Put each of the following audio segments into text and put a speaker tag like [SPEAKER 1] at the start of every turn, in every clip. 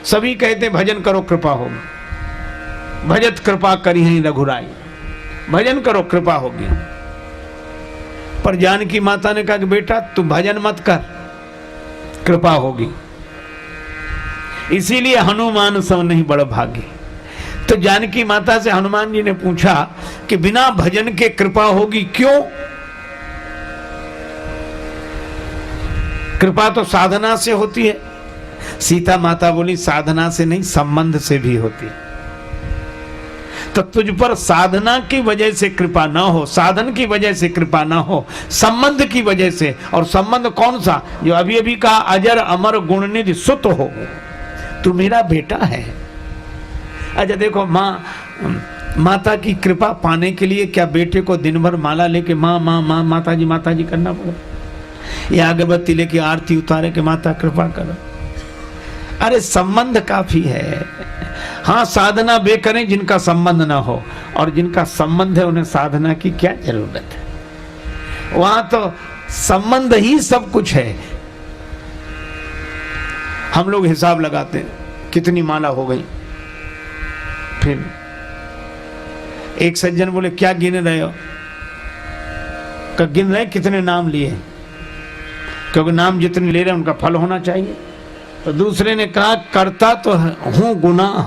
[SPEAKER 1] सभी कहते भजन करो कृपा होगी, भजत कृपा करी है रघुराई, भजन करो कृपा होगी। पर जानकी माता ने कहा कि बेटा तू भजन मत कर, कृपा होगी। इसीलिए हनुमान सो नहीं बड़ भागी। तो जानकी माता से हनुमान जी ने पूछा कि बिना भजन के कृपा होगी क्यों? कृपा तो साधना से होती है। सीता माता बोली साधना से नहीं, संबंध से भी होती है। तो तुझ पर साधना की वजह से कृपा ना हो, साधन की वजह से कृपा ना हो, संबंध की वजह से। और संबंध कौन सा? जो अभी अभी कहा, अजर अमर गुणनिधि सुत हो, तू मेरा बेटा है। अच्छा देखो, माता की कृपा पाने के लिए क्या बेटे को दिन भर माला लेके माँ माँ माँ माता जी करना पड़े, या अगरबत्ती लेके आरती उतारे के माता कृपा करो? अरे संबंध काफी है। हाँ, साधना वे करें जिनका संबंध ना हो, और जिनका संबंध है उन्हें साधना की क्या जरूरत है? वहां तो संबंध ही सब कुछ है। हम लोग हिसाब लगाते हैं कितनी माला हो गई, फिर एक सज्जन बोले क्या गिन रहे हो? गिन रहे कितने नाम लिए, क्योंकि नाम जितने ले रहे हैं उनका फल होना चाहिए। तो दूसरे ने कहा करता तो हूं गुनाह,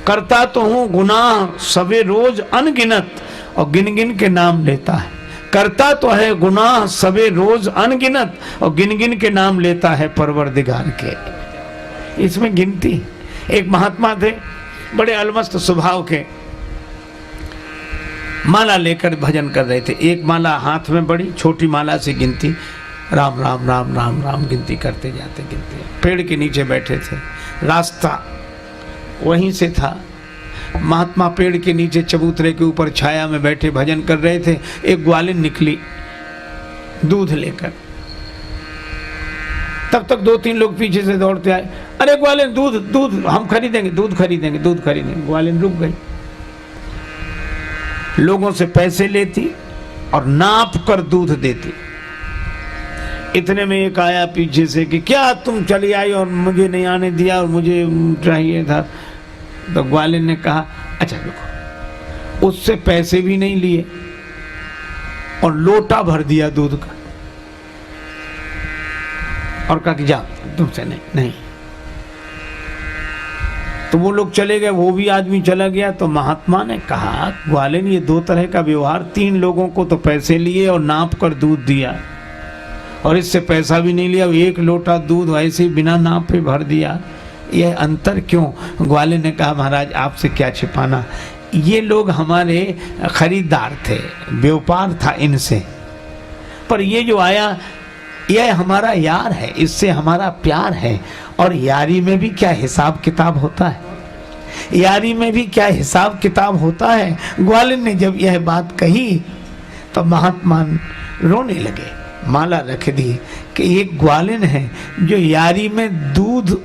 [SPEAKER 1] करता तो हूं गुनाह सबे रोज अनगिनत, और गिन गिन के नाम लेता है। करता तो है गुनाह सबे रोज अनगिनत, और गिन गिन के नाम लेता है परवरदिगार के। इसमें गिनती। एक महात्मा थे, बड़े अलमस्त स्वभाव के, माला लेकर भजन कर रहे थे। एक माला हाथ में बड़ी, छोटी माला से गिनती, राम राम राम राम राम गिनती करते जाते गिनते। पेड़ के नीचे बैठे थे, रास्ता वहीं से था। महात्मा पेड़ के नीचे चबूतरे के ऊपर छाया में बैठे भजन कर रहे थे। एक ग्वालिन निकली दूध लेकर। तब तक 2-3 लोग पीछे से दौड़ते आए, अरे ग्वालिन दूध दूध हम खरीदेंगे, दूध खरीदेंगे, दूध खरीदेंगे। ग्वालिन रुक गई, लोगों से पैसे लेती और नाप कर दूध देती। इतने में एक आया पीछे से कि क्या तुम चली आई और मुझे नहीं आने दिया और मुझे चाहिए था। तो ग्वालिन ने कहा अच्छा रुको, उससे पैसे भी नहीं लिए और लोटा भर दिया दूध का, और कहा कि जा तुमसे नहीं। तो वो लोग चले गए, वो भी आदमी चला गया। तो महात्मा ने कहा ग्वालिन ये 2 तरह का व्यवहार, 3 लोगों को तो पैसे लिए और नाप कर दूध दिया, और इससे पैसा भी नहीं लिया, 1 लोटा दूध ऐसे ही बिना नाप पे भर दिया। यह अंतर क्यों? ग्वालिन ने कहा महाराज आपसे क्या छिपाना, ये लोग हमारे खरीदार थे, व्यापार था इनसे, पर ये जो आया यह हमारा यार है, इससे हमारा प्यार है। और यारी में भी क्या हिसाब किताब होता है, यारी में भी क्या हिसाब किताब होता है। ग्वालिन ने जब यह बात कही तो महात्मा रोने लगे, माला रख दी कि एक ग्वालिन है जो यारी में दूध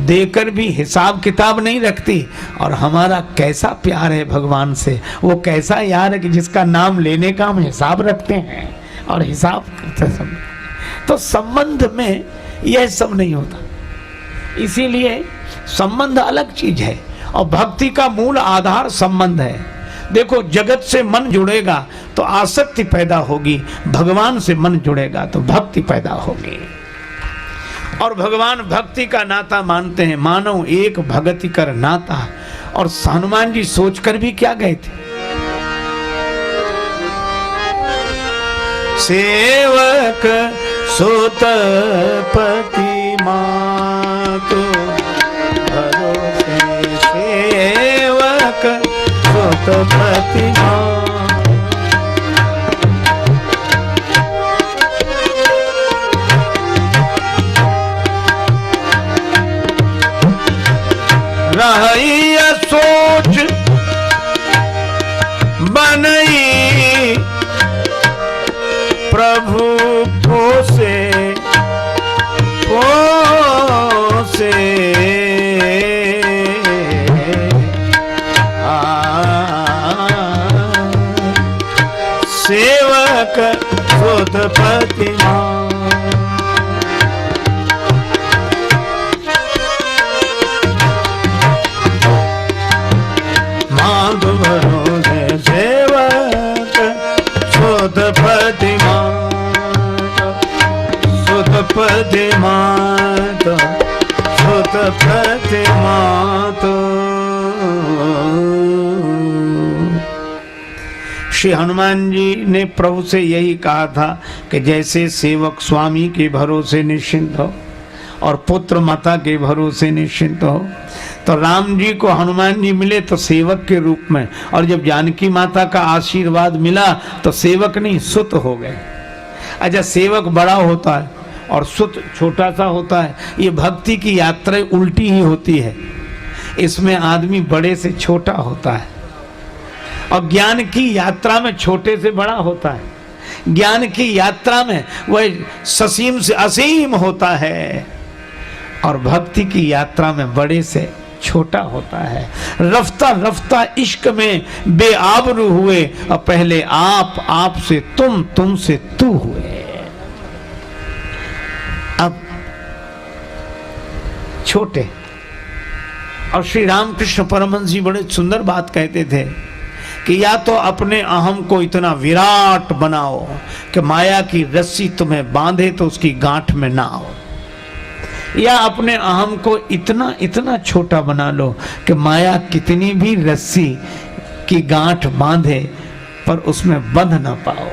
[SPEAKER 1] देकर भी हिसाब किताब नहीं रखती, और हमारा कैसा प्यार है भगवान से, वो कैसा यार है कि जिसका नाम लेने का हम हिसाब रखते हैं और हिसाब करते समय। तो संबंध में यह सब नहीं होता। इसीलिए संबंध अलग चीज है, और भक्ति का मूल आधार संबंध है। देखो जगत से मन जुड़ेगा तो आसक्ति पैदा होगी, भगवान से मन जुड़ेगा तो भक्ति पैदा होगी। और भगवान भक्ति का नाता मानते हैं, मानो एक भगति कर नाता। और हनुमान जी सोचकर भी क्या गए थे, सेवक सुत पति मातु भरोसे, सेवक सुत पति रही सोच बनई प्रभु पोसे पोसे, सेवक सुत पति प्रतिमा तो सुत प्रतिमा तो। श्री हनुमान जी ने प्रभु से यही कहा था कि जैसे सेवक स्वामी के भरोसे निश्चिंत हो और पुत्र माता के भरोसे निश्चिंत हो, तो राम जी को हनुमान जी मिले तो सेवक के रूप में, और जब जानकी माता का आशीर्वाद मिला तो सेवक नहीं सुत हो गए। अच्छा, सेवक बड़ा होता है और सुत छोटा सा होता है, ये भक्ति की यात्रा उल्टी ही होती है। इसमें आदमी बड़े से छोटा होता है और ज्ञान की यात्रा में छोटे से बड़ा होता है। ज्ञान की यात्रा में वह ससीम से असीम होता है और भक्ति की यात्रा में बड़े से छोटा होता है। रफ्ता रफ्ता इश्क में बेआबरू हुए और पहले आप से तुम से तू हुए। अब छोटे। और श्री रामकृष्ण परमहंस जी बड़े सुंदर बात कहते थे कि या तो अपने अहम को इतना विराट बनाओ कि माया की रस्सी तुम्हें बांधे तो उसकी गांठ में ना आओ, या अपने अहम को इतना इतना छोटा बना लो कि माया कितनी भी रस्सी की गांठ बांधे पर उसमें बंध ना पाओ।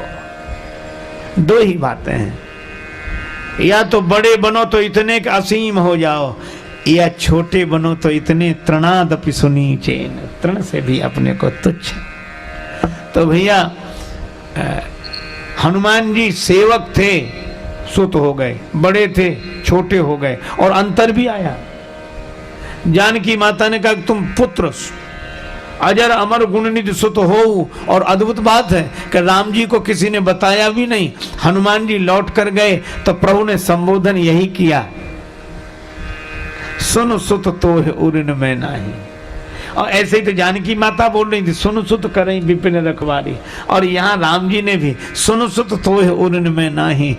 [SPEAKER 1] दो ही बातें हैं, या तो बड़े बनो तो इतने के असीम हो जाओ, या छोटे बनो तो इतने तृणादपि सुनीचेन, तृण से भी अपने को तुच्छ। तो भैया हनुमान जी सेवक थे, सुत हो गए, बड़े थे छोटे हो गए, और अंतर भी आया। जानकी माता ने कहा तुम पुत्र अजर अमर गुणनिधि सुत हो, और अद्भुत बात है कि राम जी को किसी ने बताया भी नहीं। हनुमान जी लौट कर गए तो प्रभु ने संबोधन यही किया, सुन सुत तो है उरिन में नाही। और ऐसे ही तो जानकी माता बोल रही थी सुन सुत करें विपिन रखवारी, और यहाँ राम जी ने भी सुन सुत तो है उरिन में नाही।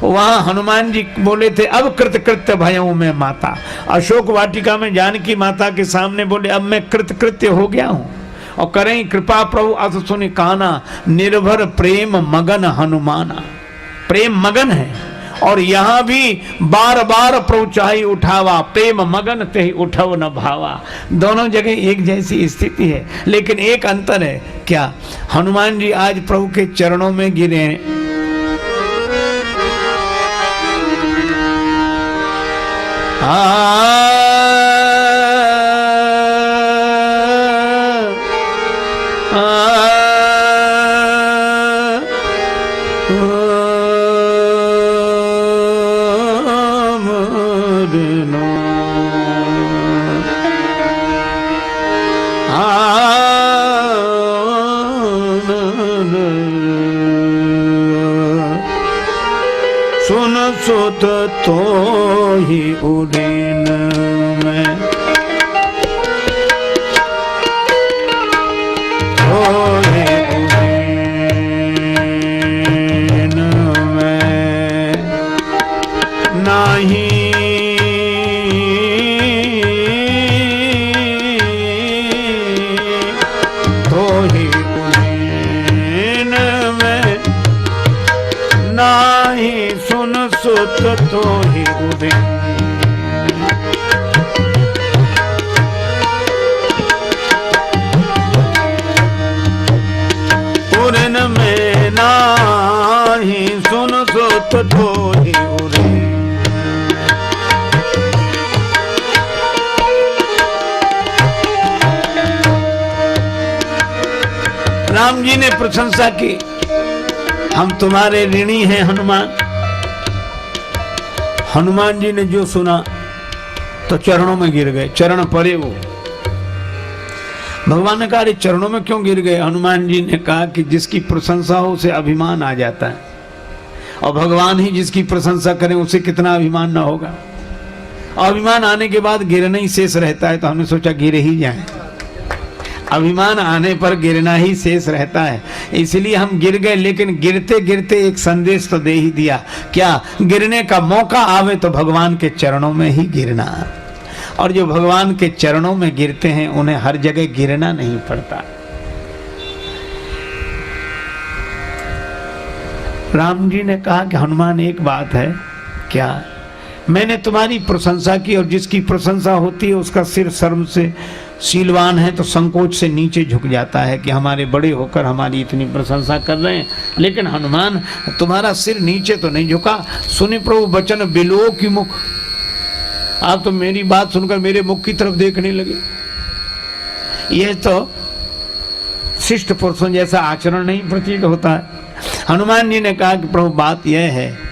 [SPEAKER 1] वहाँ हनुमान जी बोले थे अब कृत कृत्य भयऊ में माता। अशोक वाटिका में जानकी माता के सामने बोले अब मैं कृत कृत्य हो गया हूँ, और करें कृपा प्रभु अस सुनि काना, निर्भर प्रेम मगन हनुमाना। प्रेम मगन है, और यहाँ भी बार बार प्रभु चाहे उठावा, प्रेम मगन ते उठव न भावा। दोनों जगह एक जैसी स्थिति है, लेकिन एक अंतर है। क्या? हनुमान जी आज प्रभु के चरणों में गिरे। सुन सुत तो ही उड़ीन में, तो ही उड़ीन में नहीं तो ही उड़ीन में नाही सुन सुत तो ही उड़े। उड़न में नाही सुन सुत तो ही उड़े। राम जी ने प्रशंसा की, हम तुम्हारे ऋणी हैं हनुमान। हनुमान जी ने जो सुना तो चरणों में गिर गए, चरण परे वो। भगवान ने कहा अरे चरणों में क्यों गिर गए? हनुमान जी ने कहा कि जिसकी प्रशंसा हो उसे अभिमान आ जाता है, और भगवान ही जिसकी प्रशंसा करें उसे कितना अभिमान ना होगा। अभिमान आने के बाद गिरना ही शेष रहता है, तो हमने सोचा गिर ही जाए। अभिमान आने पर गिरना ही शेष रहता है, इसलिए हम गिर गए। लेकिन गिरते गिरते एक संदेश तो दे ही दिया। क्या? गिरने का मौका आवे तो भगवान के चरणों में ही गिरना, और जो भगवान के चरणों में गिरते हैं उन्हें हर जगह गिरना नहीं पड़ता। राम जी ने कहा कि हनुमान एक बात है, क्या मैंने तुम्हारी प्रशंसा की, और जिसकी प्रशंसा होती है उसका सिर शर्म से शीलवान है तो संकोच से नीचे झुक जाता है कि हमारे बड़े होकर हमारी इतनी प्रशंसा कर रहे हैं। लेकिन हनुमान तुम्हारा सिर नीचे तो नहीं झुका। सुनि प्रभु बचन बिलो की मुख, आप तो मेरी बात सुनकर मेरे मुख की तरफ देखने लगे। यह तो शिष्ट पुरुषों जैसा आचरण नहीं प्रतीत होता है। हनुमान जी ने कहा कि प्रभु बात यह है,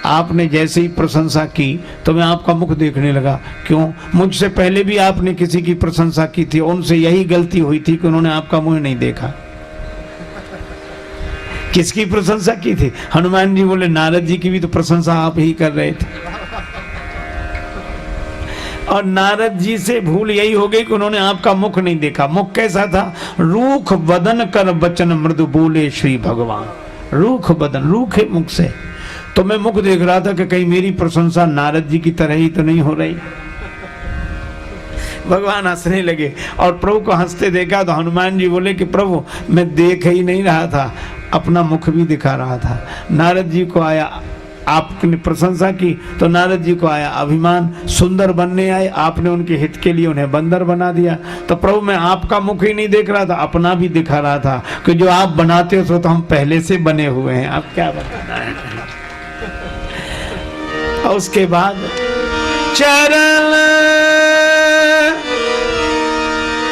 [SPEAKER 1] आपने जैसे ही प्रशंसा की तो मैं आपका मुख देखने लगा। क्यों? मुझसे पहले भी आपने किसी की प्रशंसा की थी, उनसे यही गलती हुई थी कि उन्होंने आपका मुंह नहीं देखा। किसकी प्रशंसा की थी? हनुमान जी बोले नारद जी की भी तो प्रशंसा आप ही कर रहे थे, और नारद जी से भूल यही हो गई कि उन्होंने आपका मुख नहीं देखा। मुख कैसा था? रूख बदन कर बचन मृदु बोले श्री भगवान। रूख बदन, रूखे मुख से। तो मैं मुख देख रहा था कि कहीं मेरी प्रशंसा नारद जी की तरह ही तो नहीं हो रही। भगवान हंसने लगे, और प्रभु को हंसते देखा तो हनुमान जी बोले कि प्रभु मैं देख ही नहीं रहा था, अपना मुख भी दिखा रहा था। नारद जी को आया, आपने प्रशंसा की तो नारद जी को आया अभिमान, सुंदर बनने आए, आपने उनके हित के लिए उन्हें बंदर बना दिया। तो प्रभु मैं आपका मुख ही नहीं देख रहा था, अपना भी दिखा रहा था कि जो आप बनाते हो तो हम पहले से बने हुए हैं, आप क्या बताना है। और उसके बाद चरण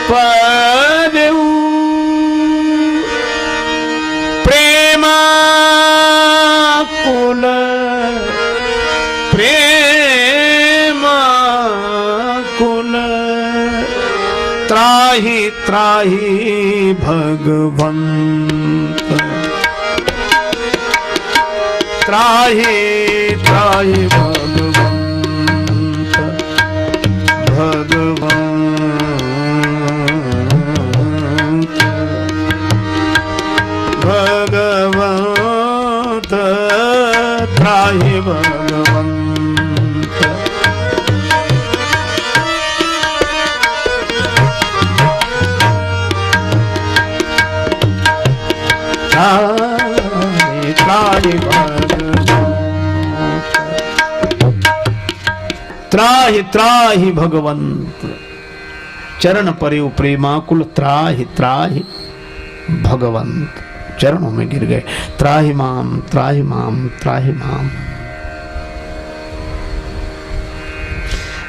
[SPEAKER 1] पदऊ प्रेमा कुल प्रेमा कुल त्राहि त्राहि भगवंत त्राहि त्राहि भगवंत भगवंत भगवंत त्राहि भगवंत। त्राहि त्राहि त्राहि भगवंत चरण परेउ प्रेमाकुल त्राहि त्राहि भगवंत। चरणों में गिर गए, त्राहि माम त्राहि माम त्राहि माम।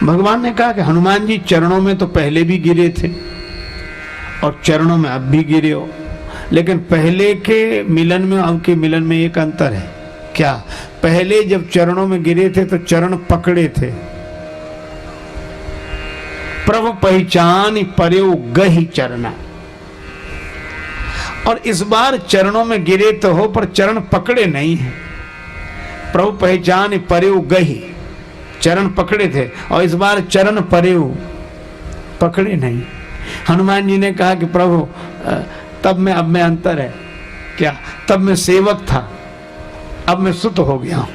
[SPEAKER 1] भगवान ने कहा कि हनुमान जी चरणों में तो पहले भी गिरे थे और चरणों में अब भी गिरे हो, लेकिन पहले के मिलन में अब के मिलन में एक अंतर है। क्या? पहले जब चरणों में गिरे थे तो चरण पकड़े थे, प्रभु पहचान पर्यो गही चरना, और इस बार चरणों में गिरे तो हो पर चरण पकड़े नहीं है। प्रभु पहचान पर्यो गही, चरण पकड़े थे, और इस बार चरण पर्यो पकड़े नहीं। हनुमान जी ने कहा कि प्रभु तब में अब में अंतर है। क्या? तब मैं सेवक था, अब मैं सुत हो गया हूं।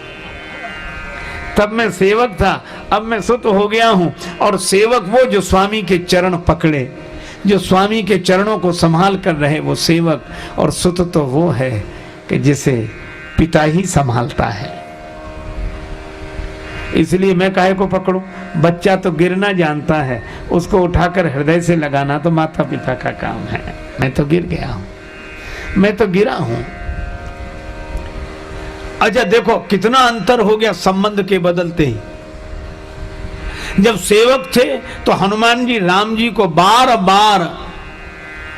[SPEAKER 1] तब मैं सेवक था, अब मैं सुत हो गया हूं। और सेवक वो जो स्वामी के चरण पकड़े, जो स्वामी के चरणों को संभाल कर रहे, वो सेवक। और सुत तो वो है कि जिसे पिता ही संभालता है। इसलिए मैं काहे को पकड़ूं? बच्चा तो गिरना जानता है, उसको उठाकर हृदय से लगाना तो माता पिता का काम है। मैं तो गिर गया हूं, मैं तो गिरा हूं। अच्छा देखो कितना अंतर हो गया संबंध के बदलते ही। जब सेवक थे तो हनुमान जी राम जी को बार बार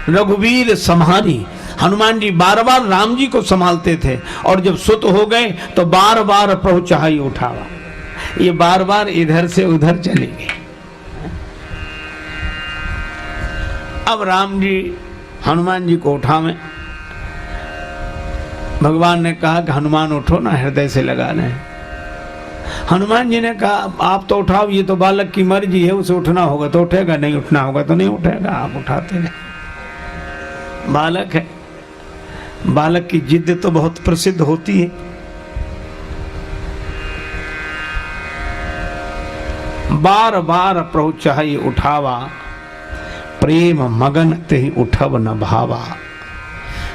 [SPEAKER 1] रघुवीर संहारी, हनुमान जी बार बार राम जी को संभालते थे। और जब सुत हो गए तो बार बार प्रभु चाहे उठावा, ये बार बार इधर से उधर चले गए। अब राम जी हनुमान जी को उठावे, भगवान ने कहा कि हनुमान उठो ना, हृदय से लगा लें। हनुमान जी ने कहा आप तो उठाओ, ये तो बालक की मर्जी है, उसे उठना होगा तो उठेगा, नहीं उठना होगा तो नहीं उठेगा। आप उठाते नहीं, बालक है, बालक की जिद तो बहुत प्रसिद्ध होती है। बार बार प्रभु चाहे उठावा, प्रेम मगन ते उठब न भावा।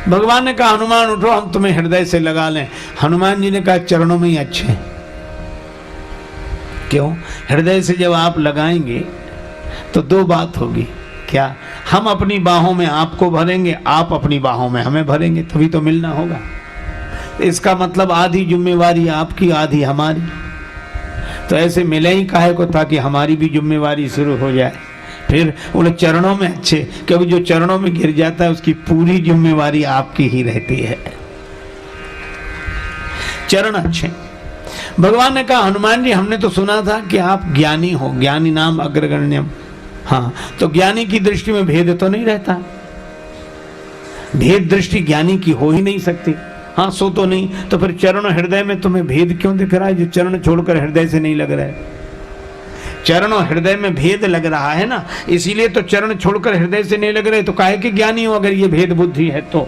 [SPEAKER 1] भगवान ने कहा हनुमान उठो, हम तुम्हें हृदय से लगा लें। हनुमान जी ने कहा चरणों में ही अच्छे हैं, क्यों? हृदय से जब आप लगाएंगे तो दो बात होगी। क्या? हम अपनी बाहों में आपको भरेंगे, आप अपनी बाहों में हमें भरेंगे, तभी तो मिलना होगा। इसका मतलब आधी जिम्मेवारी आपकी, आधी हमारी। तो ऐसे मिले ही काहे को, ताकि हमारी भी जिम्मेवारी शुरू हो जाए। फिर उन चरणों में अच्छे, क्योंकि जो चरणों में गिर जाता है उसकी पूरी जिम्मेवारी आपकी ही रहती है। चरण अच्छे। भगवान ने कहा, हनुमान जी हमने तो सुना था कि आप ज्ञानी हो, ज्ञानी नाम अग्रगण्यम। हाँ, तो ज्ञानी की दृष्टि में भेद तो नहीं रहता, भेद दृष्टि ज्ञानी की हो ही नहीं सकती। हाँ, सो तो नहीं, तो फिर चरण हृदय में तुम्हें भेद क्यों दिख रहा है, जो चरण छोड़कर हृदय से नहीं लग रहा है? चरण और हृदय में भेद लग रहा है ना, इसीलिए तो चरण छोड़कर हृदय से नहीं लग रहे। तो काहे कि ज्ञानी हो अगर ये भेद बुद्धि है तो?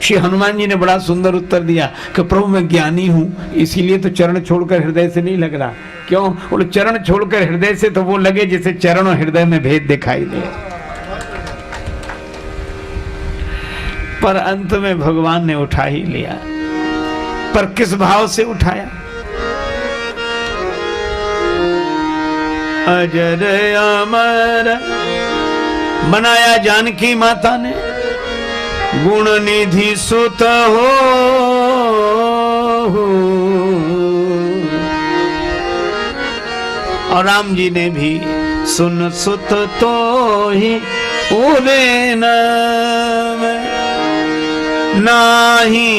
[SPEAKER 1] श्री हनुमान जी ने बड़ा सुंदर उत्तर दिया कि प्रभु मैं ज्ञानी हूं, इसीलिए तो चरण छोड़कर हृदय से नहीं लग रहा। क्यों? बोले चरण छोड़कर हृदय से तो वो लगे जैसे चरण और हृदय में भेद दिखाई दे। पर अंत में भगवान ने उठा ही लिया। पर किस भाव से उठाया? अजर अमर बनाया जानकी माता ने, गुण निधि सुत हो, और राम जी ने भी सुन सुत तो ही उरे नाम नाही।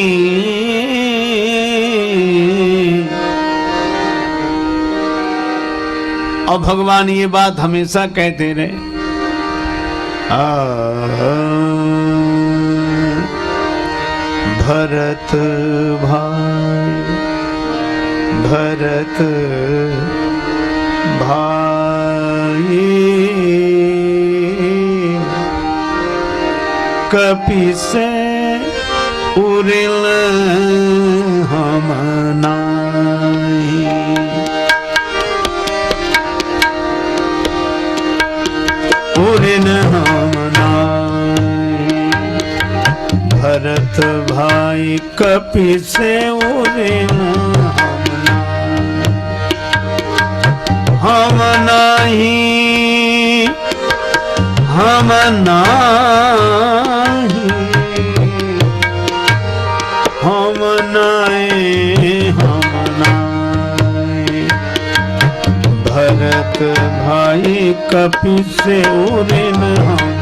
[SPEAKER 1] और भगवान ये बात हमेशा कहते रहे, भरत भाई, भरत भाई, कपि से उरिल हम नाही। उरिन हम नाही, भरत भाई कपि से उरिन हम नाही, हम नाही, हम नाही, हम नाही। भरत भाई कपि से उरिन हम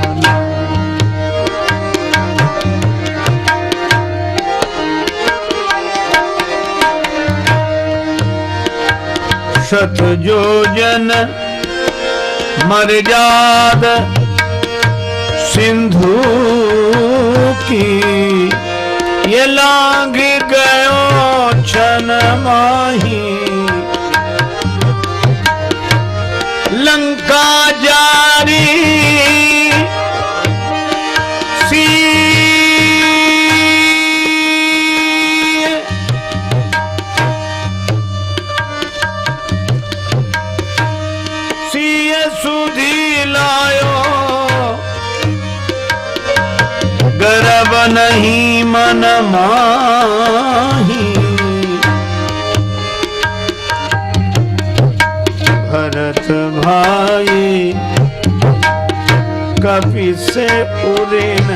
[SPEAKER 1] शत योजन मर्याद सिंधु की, ये लांघ गयो क्षण माही। लंका जारी सी, सुधी लायो, गर्व नहीं मन माही। भरत भाई कपि से उरिन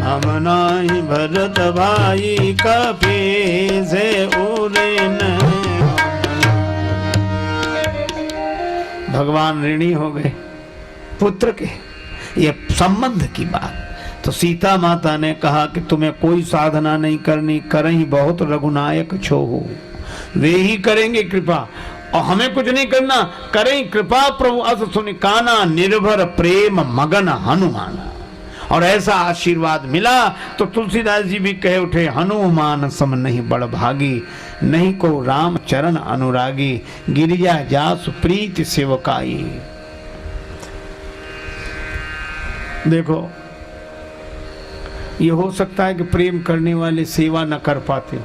[SPEAKER 1] हम नाही। भरत भाई कपि से उरिन। भगवान ऋणी हो गए पुत्र के, ये संबंध की बात। तो सीता माता ने कहा कि तुम्हें कोई साधना नहीं करनी, करही बहुत रघुनायक छोहु, वे ही करेंगे कृपा, और हमें कुछ नहीं करना, करें कृपा प्रभु अस सुनि काना, निर्भर प्रेम मगन हनुमाना। और ऐसा आशीर्वाद मिला तो तुलसीदास जी भी कहे उठे, हनुमान सम नहीं बड़ भागी, नहीं को राम चरण अनुरागी, गिरिजा जासु प्रीति सेवकाई। देखो, ये हो सकता है कि प्रेम करने वाले सेवा न कर पाते,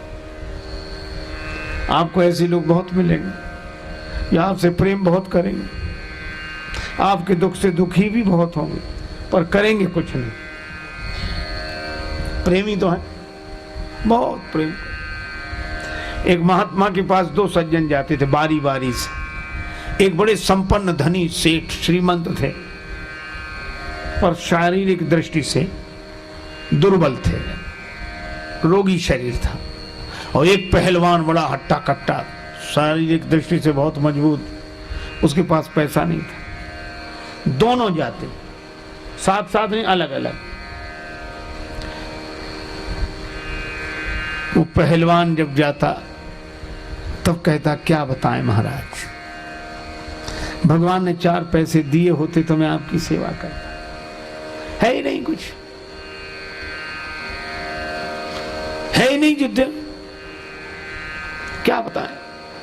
[SPEAKER 1] आपको ऐसे लोग बहुत मिलेंगे, ये आपसे प्रेम बहुत करेंगे, आपके दुख से दुखी भी बहुत होंगे, पर करेंगे कुछ नहीं। प्रेमी तो है, बहुत प्रेम। एक महात्मा के पास दो सज्जन जाते थे बारी बारी से। एक बड़े संपन्न धनी सेठ श्रीमंत थे, पर शारीरिक दृष्टि से दुर्बल थे, रोगी शरीर था। और एक पहलवान बड़ा हट्टा कट्टा, शारीरिक दृष्टि से बहुत मजबूत, उसके पास पैसा नहीं था। दोनों जाते, साथ साथ नहीं, अलग अलग। वो पहलवान जब जाता तब कहता, क्या बताएं महाराज, भगवान ने 4 पैसे दिए होते तो मैं आपकी सेवा करता, है ही नहीं कुछ, है ही नहीं युद्ध, क्या बताएं।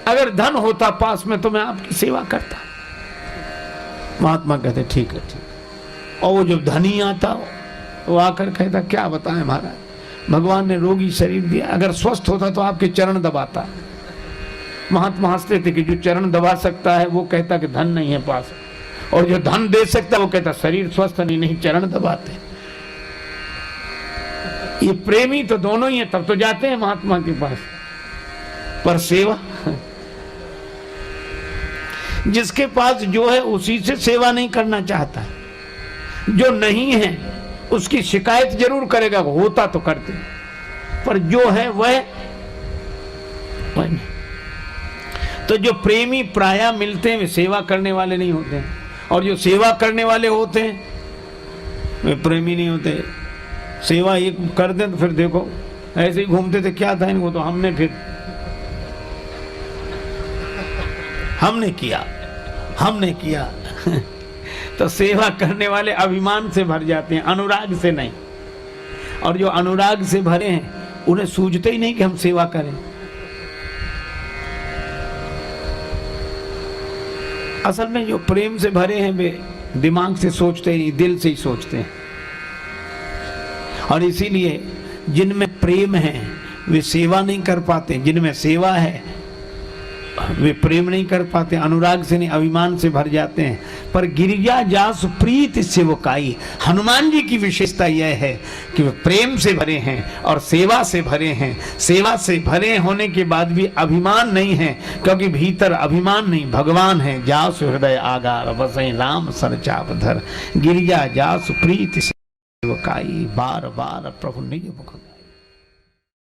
[SPEAKER 1] अगर धन होता पास में तो मैं आपकी सेवा करता। महात्मा कहते ठीक है ठीक। और वो जब धनी आता वो आकर कहता, क्या बताएं महाराज, भगवान ने रोगी शरीर दिया, अगर स्वस्थ होता तो आपके चरण दबाता। महात्मा हंसते थे कि जो चरण दबा सकता है वो कहता कि धन नहीं है पास, और जो धन दे सकता वो कहता शरीर स्वस्थ नहीं चरण दबाते। ये प्रेमी तो दोनों ही है, तब तो जाते हैं महात्मा के पास। पर सेवा, जिसके पास जो है उसी से सेवा नहीं करना चाहता है। जो नहीं है उसकी शिकायत जरूर करेगा, होता तो करते, पर जो है वह नहीं। तो जो प्रेमी प्राय मिलते हैं वे सेवा करने वाले नहीं होते हैं, और जो सेवा करने वाले होते हैं वे प्रेमी नहीं होते। सेवा एक कर दें तो फिर देखो ऐसे ही घूमते थे, क्या था इनको, तो हमने किया तो सेवा करने वाले अभिमान से भर जाते हैं, अनुराग से नहीं। और जो अनुराग से भरे हैं उन्हें सूझते ही नहीं कि हम सेवा करें। असल में जो प्रेम से भरे हैं वे दिमाग से सोचते ही नहीं, दिल से ही सोचते हैं। और इसीलिए जिनमें प्रेम है वे सेवा नहीं कर पाते, जिनमें सेवा है वे प्रेम नहीं कर पाते, अनुराग से नहीं, अभिमान से भर जाते हैं। पर गिरिजा जासु प्रीत सेवकाई, हनुमान जी की विशेषता यह है कि वे प्रेम से भरे हैं और सेवा से भरे हैं। सेवा से भरे होने के बाद भी अभिमान नहीं है, क्योंकि भीतर अभिमान नहीं, भगवान है। जासु हृदय आगार बसै राम सर चाप धर, गिरिजा जासु प्रीत सेवकाई, बार बार प्रभु निज मुख।